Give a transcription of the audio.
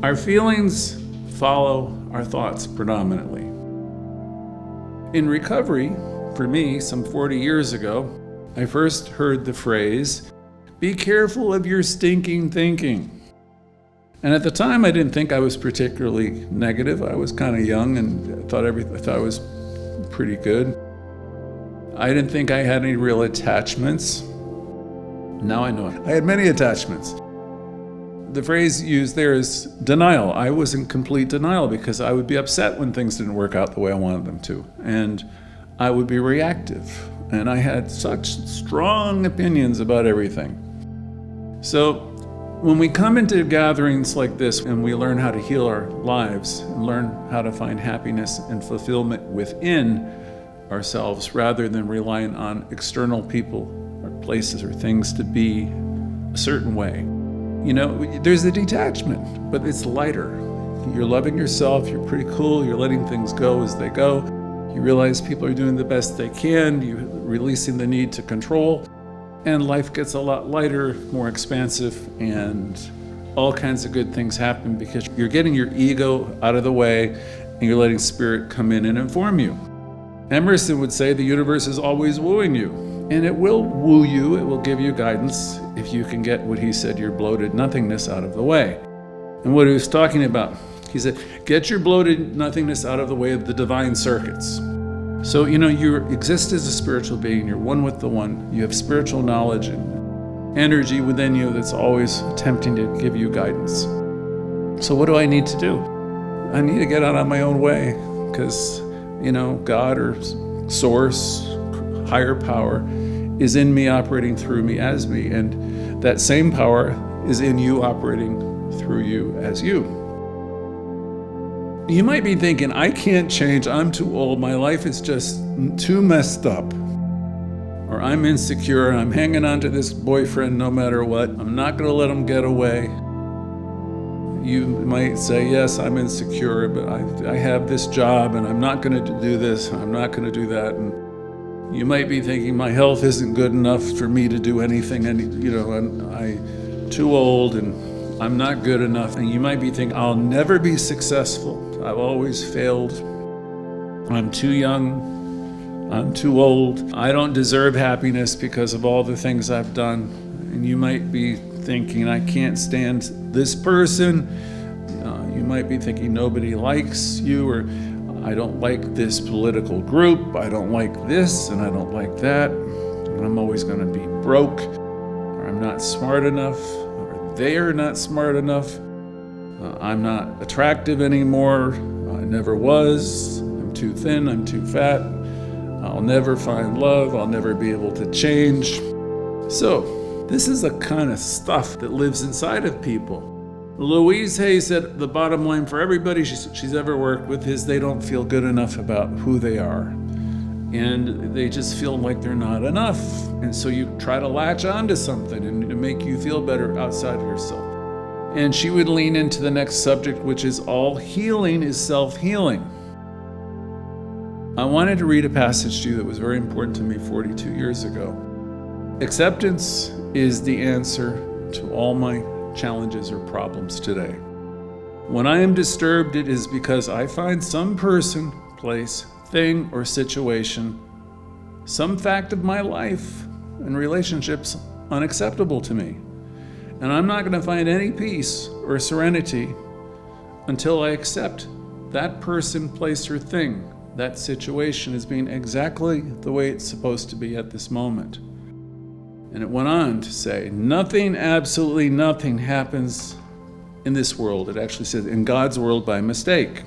Our feelings follow our thoughts predominantly. In recovery, for me, some 40 years ago, I first heard the phrase, "Be careful of your stinking thinking." And at the time, I didn't think I was particularly negative. I was kind of young and thought I was pretty good. I didn't think I had any real attachments. Now I know I had many attachments. The phrase used there is denial. I was in complete denial because I would be upset when things didn't work out the way I wanted them to. And I would be reactive. And I had such strong opinions about everything. So when we come into gatherings like this and we learn how to heal our lives and learn how to find happiness and fulfillment within ourselves rather than relying on external people or places or things to be a certain way, there's a detachment, but it's lighter. You're loving yourself, you're pretty cool, you're letting things go as they go. You realize people are doing the best they can, you're releasing the need to control, and life gets a lot lighter, more expansive, and all kinds of good things happen because you're getting your ego out of the way and you're letting spirit come in and inform you. Emerson would say the universe is always wooing you, and it will woo you, it will give you guidance if you can get what he said, your bloated nothingness out of the way. And what he was talking about, he said, get your bloated nothingness out of the way of the divine circuits. So, you exist as a spiritual being, you're one with the one, you have spiritual knowledge and energy within you that's always attempting to give you guidance. So what do I need to do? I need to get out of my own way because, God or source, higher power is in me, operating through me as me, and that same power is in you, operating through you as you. You might be thinking, I can't change, I'm too old, my life is just too messed up. Or I'm insecure, I'm hanging on to this boyfriend no matter what, I'm not gonna let him get away. You might say, yes, I'm insecure, but I have this job and I'm not gonna do this, I'm not gonna do that. And you might be thinking, my health isn't good enough for me to do anything, and I'm too old and I'm not good enough. And you might be thinking, I'll never be successful. I've always failed. I'm too young. I'm too old. I don't deserve happiness because of all the things I've done. And you might be thinking, I can't stand this person. You might be thinking nobody likes you, or I don't like this political group. I don't like this and I don't like that. I'm always going to be broke, or I'm not smart enough, or they're not smart enough. I'm not attractive anymore. I never was. I'm too thin. I'm too fat. I'll never find love. I'll never be able to change. So this is the kind of stuff that lives inside of people. Louise Hay said the bottom line for everybody she's ever worked with is they don't feel good enough about who they are. And they just feel like they're not enough. And so you try to latch onto something and to make you feel better outside of yourself. And she would lean into the next subject, which is all healing is self-healing. I wanted to read a passage to you that was very important to me 42 years ago. Acceptance is the answer to all my challenges or problems today. When I am disturbed, it is because I find some person, place, thing, or situation, some fact of my life and relationships unacceptable to me. And I'm not going to find any peace or serenity until I accept that person, place, or thing, that situation as being exactly the way it's supposed to be at this moment. And it went on to say, nothing, absolutely nothing happens in this world. It actually says in God's world by mistake.